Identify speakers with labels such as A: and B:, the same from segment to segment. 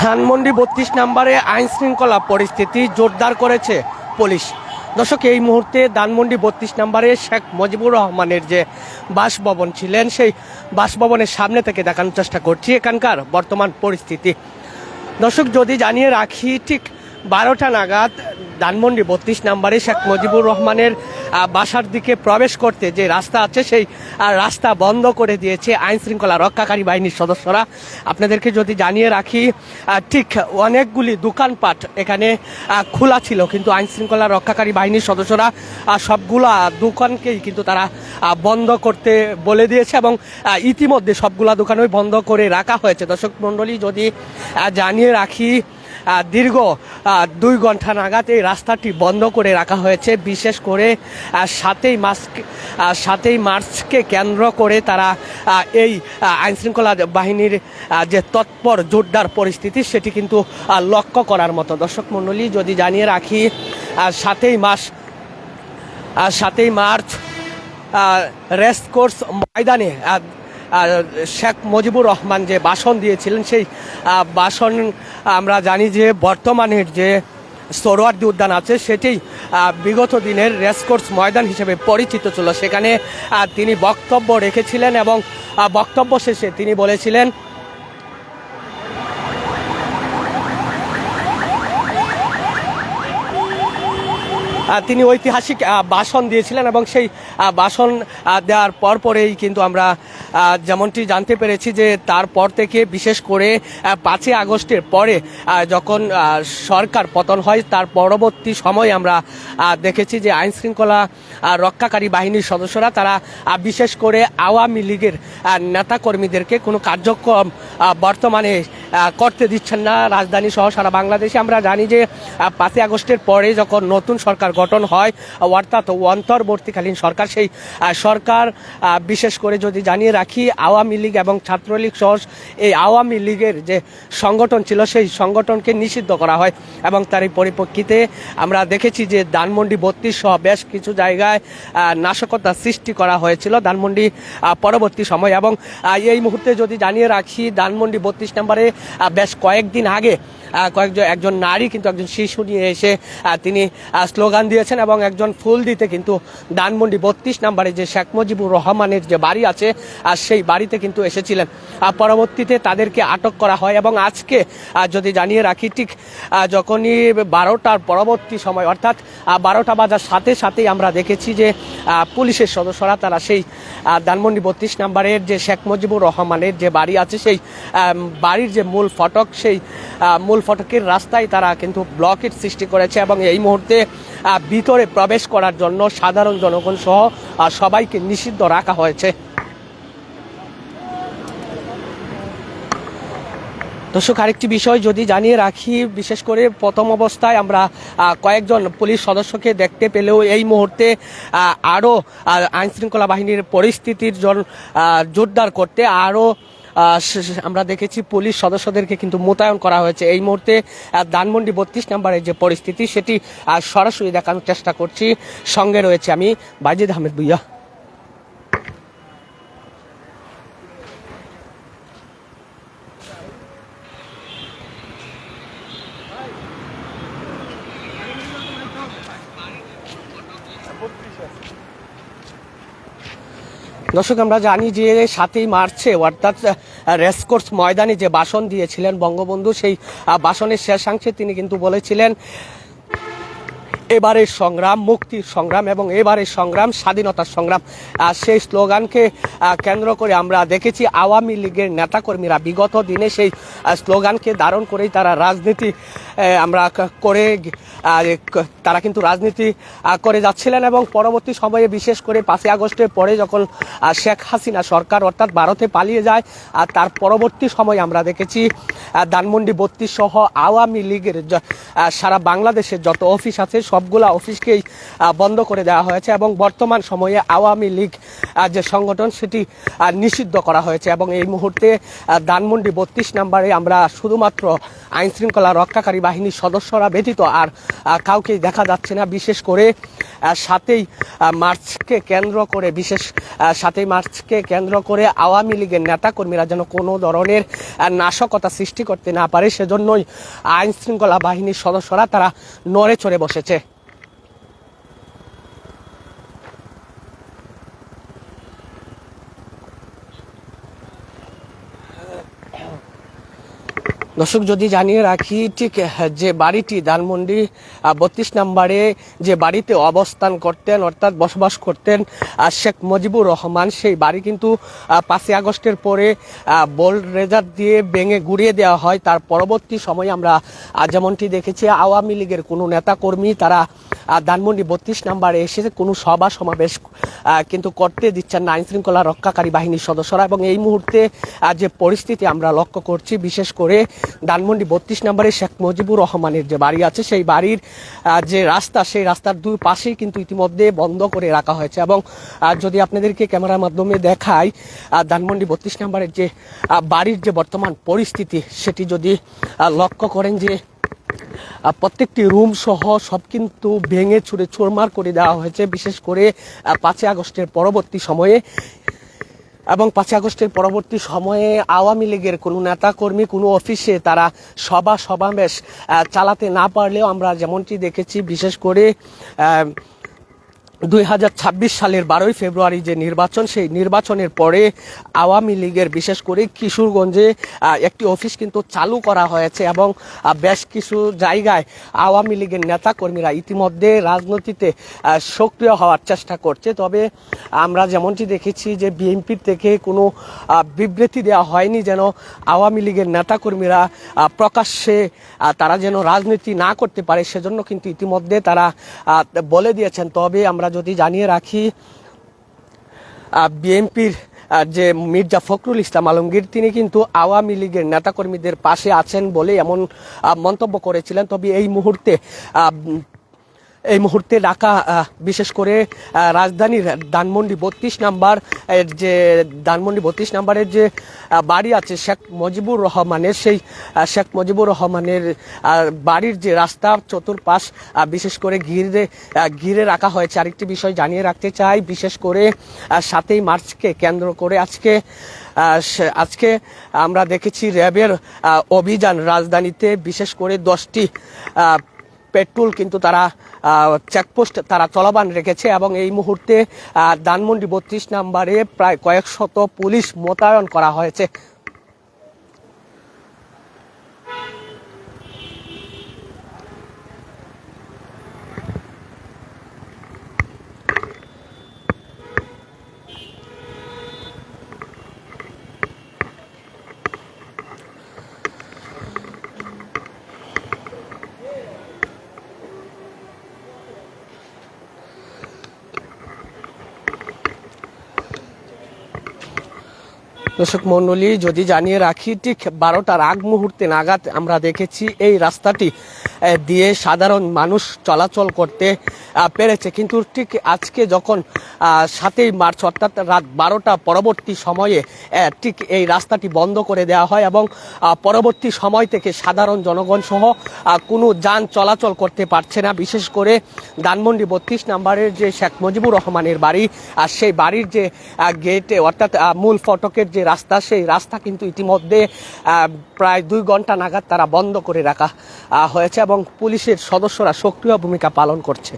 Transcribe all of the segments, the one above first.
A: ধানমন্ডি ৩২ নম্বরে আইন শৃঙ্খলা পরিস্থিতি জোরদার করেছে পুলিশ। দর্শক, এই মুহূর্তে ধানমন্ডি ৩২ নম্বরে শেখ মুজিবুর রহমানের যে বাসভবন ছিলেন, সেই বাসভবনের সামনে থেকে দেখানোর চেষ্টা করছি এখানকার বর্তমান পরিস্থিতি। দর্শক, যদি জানিয়ে রাখি, ঠিক 12টা নাগাদ ধানমন্ডি ৩২ নম্বরে শেখ মুজিবুর রহমানের বাসার দিকে প্রবেশ করতে যে রাস্তা আছে, সেই রাস্তা বন্ধ করে দিয়েছে আইন শৃঙ্খলা রক্ষাকারী বাহিনীর সদস্যরা। আপনাদেরকে যদি জানিয়ে রাখি, ঠিক অনেকগুলি দোকানপাট এখানে খোলা ছিল, কিন্তু আইন শৃঙ্খলা রক্ষাকারী বাহিনীর সদস্যরা সবগুলা দোকানকেই কিন্তু তারা বন্ধ করতে বলে দিয়েছে এবং ইতিমধ্যে সবগুলা দোকানই বন্ধ করে রাখা হয়েছে। দর্শক মণ্ডলী, যদি জানিয়ে রাখি, দীর্ঘ 2 ঘন্টা নাগাদ এই রাস্তাটি বন্ধ করে রাখা হয়েছে। বিশেষ করে 7ই মার্চকে কেন্দ্র করে তারা এই আইনশৃঙ্খলা বাহিনীর যে তৎপর জোরদার পরিস্থিতি, সেটি কিন্তু লক্ষ্য করার মতো। দর্শক মণ্ডলী, যদি জানিয়ে রাখি, 7ই মার্চ রেসকোর্স ময়দানে শেখ মুজিবুর রহমান যে ভাষণ দিয়েছিলেন, সেই ভাষণ আমরা জানি যে বর্তমানের যে সোহরাওয়ার্দী উদ্যান আছে, সেটি বিগত দিনের রেসকোর্স ময়দান হিসেবে পরিচিত ছিল। সেখানে তিনি বক্তব্য রেখেছিলেন এবং বক্তব্য শেষে তিনি বলেছিলেন, তিনি ঐতিহাসিক ভাষণ দিয়েছিলেন এবং সেই ভাষণ দেওয়ার পরেই কিন্তু আমরা যেমনটি জানতে পেরেছি যে তারপর থেকে, বিশেষ করে 5ই আগস্টের পরে যখন সরকার পতন হয়, তার পরবর্তী সময় আমরা দেখেছি যে আইন শৃঙ্খলা রক্ষাকারী বাহিনীর সদস্যরা তারা বিশেষ করে আওয়ামী লীগের নেতাকর্মীদেরকে কোনো কার্যক্রম বর্তমানে করতে দিচ্ছেন না রাজধানী সহ সারা বাংলাদেশে। আমরা জানি যে 5ই আগস্টের পরে যখন নতুন সরকার গঠন হয়, অর্থাৎ অন্তর্বর্তীকালীন সরকার, সেই সরকার বিশেষ করে যদি জানিয়ে রাখি, আওয়ামী লীগ এবং ছাত্রলীগ সহ এই আওয়ামী লীগের যে সংগঠন ছিল, সেই সংগঠনকে নিষিদ্ধ করা হয় এবং তারই পরিপ্রেক্ষিতে আমরা দেখেছি যে ধানমন্ডি 32 সহ বেশ কিছু জায়গায় নাশকতা সৃষ্টি করা হয়েছিল ধানমন্ডি পরবর্তী সময়। এবং এই মুহূর্তে যদি জানিয়ে রাখি, ধানমন্ডি 32 নম্বরে বেশ কয়েকদিন আগে একজন নারী কিন্তু একজন শিশু নিয়ে এসে তিনি স্লোগান দিয়েছেন এবং একজন ফুল দিতে কিন্তু ধানমন্ডি 32 নম্বরে যে শেখ মুজিবুর রহমানের যে বাড়ি আছে, সেই বাড়িতে কিন্তু এসেছিলেন। পরবর্তীতে তাদেরকে আটক করা হয় এবং আজকে যদি জানিয়ে রাখি, ঠিক যখনই 12টার পরবর্তী সময়, অর্থাৎ 12টা বাজার সাথে সাথেই আমরা দেখেছি যে পুলিশের সদস্যরা তারা সেই ধানমন্ডি 32 নম্বরের যে শেখ মুজিবুর রহমানের যে বাড়ি আছে, সেই বাড়ির যে মূল ফটক, সেই মূল ফটকের রাস্তায় তারা কিন্তু ব্লকের সৃষ্টি করেছে এবং এই মুহূর্তে ভিতরে প্রবেশ করার জন্য সাধারণ জনগণ সহ সবাইকে নিষিদ্ধ রাখা হয়েছে। দর্শক, আরেকটি বিষয় যদি জানিয়ে রাখি, বিশেষ করে প্রথম অবস্থায় আমরা কয়েকজন পুলিশ সদস্যকে দেখতে পেলেও এই মুহূর্তে আরও আইনশৃঙ্খলা বাহিনীর পরিস্থিতির জোরদার করতে আরও আমরা দেখেছি পুলিশ সদস্যদেরকে কিন্তু মোতায়েন করা হয়েছে। এই মুহূর্তে ধানমন্ডি 32 নম্বরের যে পরিস্থিতি, সেটি সরাসরি দেখানোর চেষ্টা করছি। সঙ্গে রয়েছে আমি, বাজিদ আহমেদ ভুইয়া। দর্শক, আমরা জানি যে 7ই মার্চে অর্থাৎ রেসকোর্স ময়দানে যে ভাষণ দিয়েছিলেন বঙ্গবন্ধু, সেই ভাষণের শেষাংশে তিনি কিন্তু বলেছিলেন, এবারের সংগ্রাম মুক্তির সংগ্রাম এবং এবারের সংগ্রাম স্বাধীনতার সংগ্রাম। সেই স্লোগানকে কেন্দ্র করে আমরা দেখেছি আওয়ামী লীগের নেতাকর্মীরা বিগত দিনে সেই স্লোগানকে ধারণ করেই তারা রাজনীতি তারা কিন্তু রাজনীতি করে যাচ্ছিলেন এবং পরবর্তী সময়ে, বিশেষ করে 5ই আগস্টের পরে যখন শেখ হাসিনা সরকার অর্থাৎ ভারতে পালিয়ে যায়, তার পরবর্তী সময় আমরা দেখেছি ধানমন্ডি 32 সহ আওয়ামী লীগের সারা বাংলাদেশের যত অফিস আছে, সবগুলা অফিসকেই বন্ধ করে দেওয়া হয়েছে এবং বর্তমান সময়ে আওয়ামী লীগ যে সংগঠন, সেটি নিষিদ্ধ করা হয়েছে। এবং এই মুহূর্তে ধানমন্ডি 32 নম্বরে আমরা শুধুমাত্র আইন শৃঙ্খলা রক্ষাকারী বাহিনীর সদস্যরা ব্যতীত আর কাউকেই দেখা যাচ্ছে না। বিশেষ করে 7ই মার্চকে কেন্দ্র করে বিশেষ 7ই মার্চকে কেন্দ্র করে আওয়ামী লীগের নেতাকর্মীরা যেন কোনো ধরনের নাশকতা সৃষ্টি করতে না পারে, সেজন্যই আইন শৃঙ্খলা বাহিনীর সদস্যরা তারা নড়ে চড়ে বসেছে। দর্শক যদি জানিয়ে রাখি, ঠিক যে বাড়িটি ধানমন্ডি 32 নম্বরে যে বাড়িতে অবস্থান করতেন অর্থাৎ বসবাস করতেন শেখ মুজিবুর রহমান, সেই বাড়ি কিন্তু 5ই আগস্টের পরে বোলডোজার দিয়ে ভেঙে গুড়িয়ে দেওয়া হয়। তার পরবর্তী সময়ে আমরা যেমনটি দেখেছি আওয়ামী লীগের কোনো নেতাকর্মী তারা ধানমন্ডি 32 নম্বরে এসে কোনো সভা সমাবেশ কিন্তু করতে দিচ্ছেন না আইন শৃঙ্খলা রক্ষাকারী বাহিনীর সদস্যরা। এবং এই মুহূর্তে যে পরিস্থিতি আমরা লক্ষ্য করছি, বিশেষ করে ধানমন্ডি 32 নম্বরে শেখ মুজিবুর রহমানের যে বাড়ি আছে সেই বাড়ির যে রাস্তা, সেই রাস্তার দুই পাশেই কিন্তু ইতিমধ্যে বন্ধ করে রাখা হয়েছে। এবং যদি আপনাদেরকে ক্যামেরার মাধ্যমে দেখাই ধানমন্ডি 32 নম্বরের যে বাড়ির যে বর্তমান পরিস্থিতি, সেটি যদি লক্ষ্য করেন যে প্রত্যেকটি রুম সহ সব কিন্তু ভেঙে চুরে চুরমার করে দেওয়া হয়েছে, বিশেষ করে 5ই আগস্টের পরবর্তী সময়ে। এবং 5ই আগস্টের পরবর্তী সময়ে আওয়ামী লীগের কোনো নেতাকর্মী কোনো অফিসে তারা সভা সমাবেশ চালাতে না পারলেও আমরা যেমনটি দেখেছি, বিশেষ করে 2026 সালের 12ই ফেব্রুয়ারি যে নির্বাচন, সেই নির্বাচনের পরে আওয়ামী লীগের বিশেষ করে কিশোরগঞ্জে একটি অফিস কিন্তু চালু করা হয়েছে। এবং বেশ কিছু জায়গায় আওয়ামী লীগের নেতাকর্মীরা ইতিমধ্যে রাজনীতিতে সক্রিয় হওয়ার চেষ্টা করছে। তবে আমরা যেমনটি দেখেছি যে বিএনপির থেকে কোনো বিবৃতি দেওয়া হয়নি যেন আওয়ামী লীগের নেতাকর্মীরা প্রকাশ্যে তারা যেন রাজনীতি না করতে পারে, সেজন্য কিন্তু ইতিমধ্যে তারা বলে দিয়েছেন। তবে আমরা যদি জানিয়ে রাখি বিএনপির যে মির্জা ফখরুল ইসলাম আলমগীর, তিনি কিন্তু আওয়ামী লীগের নেতাকর্মীদের পাশে আছেন বলে এমন মন্তব্য করেছিলেন। তবে এই মুহূর্তে ঢাকা বিশেষ করে রাজধানীর ধানমন্ডি 32 নম্বর যে ধানমন্ডি 32 নম্বরের যে বাড়ি আছে শেখ মুজিবুর রহমানের, সেই শেখ মুজিবুর রহমানের বাড়ির যে রাস্তা চতুর্পাশ বিশেষ করে ঘিরে রাখা হয়েছে। আরেকটি বিষয় জানিয়ে রাখতে চাই, বিশেষ করে 7ই মার্চকে কেন্দ্র করে আজকে আমরা দেখেছি র্যাবের অভিযান রাজধানীতে, বিশেষ করে 10টি পেট্রোল কিন্তু তারা চেকপোস্ট তারা চলমান রেখেছে। এবং এই মুহূর্তে ধানমন্ডি 32 নম্বরে প্রায় কয়েক শত পুলিশ মোতায়েন করা হয়েছে। দর্শক মণ্ডলী যদি জানিয়ে রাখি, ঠিক 12টার আগ মুহূর্তে নাগাদ আমরা দেখেছি এই রাস্তাটি দিয়ে সাধারণ মানুষ চলাচল করতে পেরেছে। কিন্তু ঠিক আজকে যখন 7ই মার্চ অর্থাৎ রাত 12টা পরবর্তী সময়ে ঠিক এই রাস্তাটি বন্ধ করে দেওয়া হয় এবং পরবর্তী সময় থেকে সাধারণ জনগণ সহ কোনো যান চলাচল করতে পারছে না। বিশেষ করে ধানমন্ডি 32 নম্বরের যে শেখ মুজিবুর রহমানের বাড়ি, আর সেই বাড়ির যে গেটে অর্থাৎ মূল ফটকের যে রাস্তা, সেই রাস্তা কিন্তু ইতিমধ্যে প্রায় 2 ঘন্টা নাগাদ তারা বন্ধ করে রাখা হয়েছে এবং পুলিশের সদস্যরা সক্রিয় ভূমিকা পালন করছে।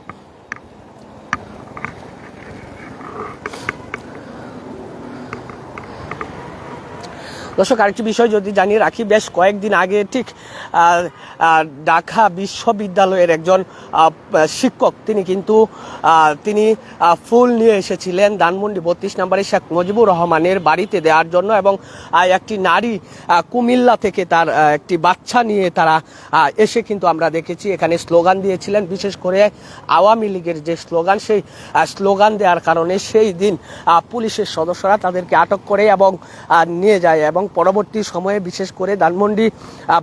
A: দর্শক আরেকটি বিষয় যদি জানিয়ে রাখি, বেশ কয়েকদিন আগে ঠিক ঢাকা বিশ্ববিদ্যালয়ের একজন শিক্ষক তিনি ফুল নিয়ে এসেছিলেন ধানমন্ডি 32 নম্বরে শেখ মুজিবুর রহমানের বাড়িতে দেওয়ার জন্য। এবং একটি নারী কুমিল্লা থেকে তার একটি বাচ্চা নিয়ে তারা এসে কিন্তু আমরা দেখেছি এখানে স্লোগান দিয়েছিলেন। বিশেষ করে আওয়ামী লীগের যে স্লোগান, সেই স্লোগান দেওয়ার কারণে সেই দিন পুলিশের সদস্যরা তাদেরকে আটক করে এবং নিয়ে যায়। এবং পরবর্তী সময়ে বিশেষ করে ধানমন্ডি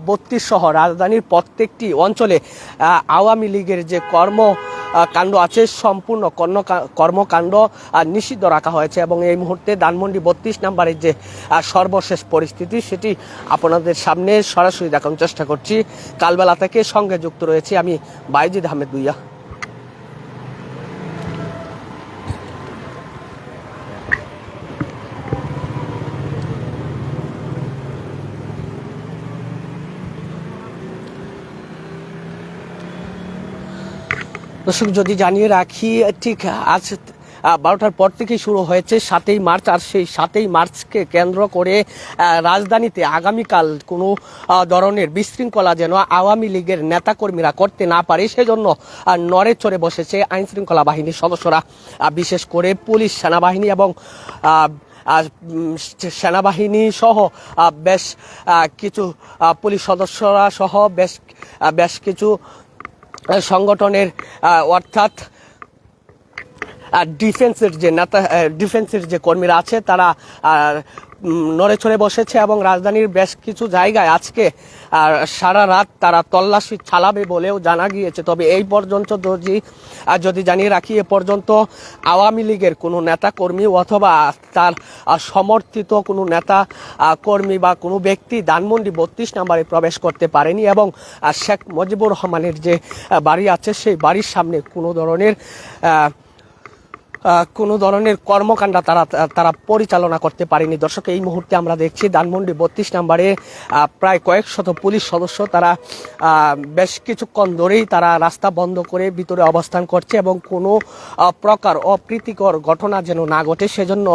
A: 32 সহ রাজধানীর প্রত্যেকটি অঞ্চলে আওয়ামী লীগের যে কর্মকাণ্ড আছে সম্পূর্ণ কর্মকাণ্ড নিষিদ্ধ রাখা হয়েছে। এবং এই মুহূর্তে ধানমন্ডি 32 নম্বরের যে সর্বশেষ পরিস্থিতি সেটি আপনাদের সামনে সরাসরি দেখানোর চেষ্টা করছি। কালবেলা থেকে সঙ্গে যুক্ত রয়েছে আমি বাইজিদ আহমেদ ভুইয়া। দর্শক যদি জানিয়ে রাখি, ঠিক আজ 12টার পর থেকেই শুরু হয়েছে 7ই মার্চ। আর সেই 7ই মার্চকে কেন্দ্র করে রাজধানীতে আগামীকাল কোনো ধরনের বিশৃঙ্খলা যেন আওয়ামী লীগের নেতাকর্মীরা করতে না পারে, সেজন্য নড়ে চড়ে বসেছে আইন শৃঙ্খলা বাহিনীর সদস্যরা, বিশেষ করে পুলিশ, সেনাবাহিনী এবং সেনাবাহিনী সহ বেশ কিছু পুলিশ সদস্যরা সহ বেশ কিছু সংগঠনের অর্থাৎ ডিফেন্সের যে কর্মীরা আছে তারা নড়ে চড়ে বসেছে এবং রাজধানীর বেশ কিছু জায়গায় আজকে সারা রাত তারা তল্লাশি চালাবে বলেও জানা গিয়েছে। তবে এই পর্যন্ত যদি জানিয়ে রাখি, এ পর্যন্ত আওয়ামী লীগের কোনো নেতা কর্মী অথবা তার সমর্থিত কোনো নেতা কর্মী বা কোনো ব্যক্তি ধানমন্ডি 32 নম্বরে প্রবেশ করতে পারেনি এবং শেখ মুজিবুর রহমানের যে বাড়ি আছে সেই বাড়ির সামনে কোনো ধরনের কর্মকাণ্ড তারা পরিচালনা করতে পারেনি। দর্শক, এই মুহূর্তে আমরা দেখছি ধানমন্ডি 32 নম্বরে প্রায় কয়েক শত পুলিশ সদস্য তারা বেশ কিছুক্ষণ ধরেই তারা রাস্তা বন্ধ করে ভিতরে অবস্থান করছে এবং কোনো প্রকার অপ্রীতিকর ঘটনা যেন না ঘটে সেজন্য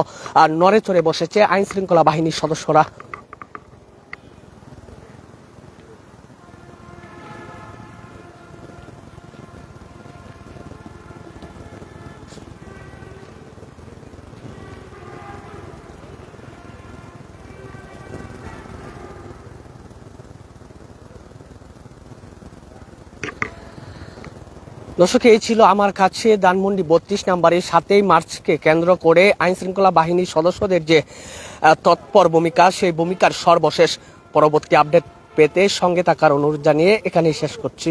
A: নড়ে চড়ে বসেছে আইন শৃঙ্খলা বাহিনীর সদস্যরা। দর্শক, এই ছিল আমার কাছে ধানমন্ডি 32 নম্বরে 7ই মার্চকে কেন্দ্র করে আইন শৃঙ্খলা বাহিনীর সদস্যদের যে তৎপর ভূমিকা, সেই ভূমিকার সর্বশেষ। পরবর্তী আপডেট পেতে সঙ্গে থাকার অনুরোধ জানিয়ে এখানেই শেষ করছি।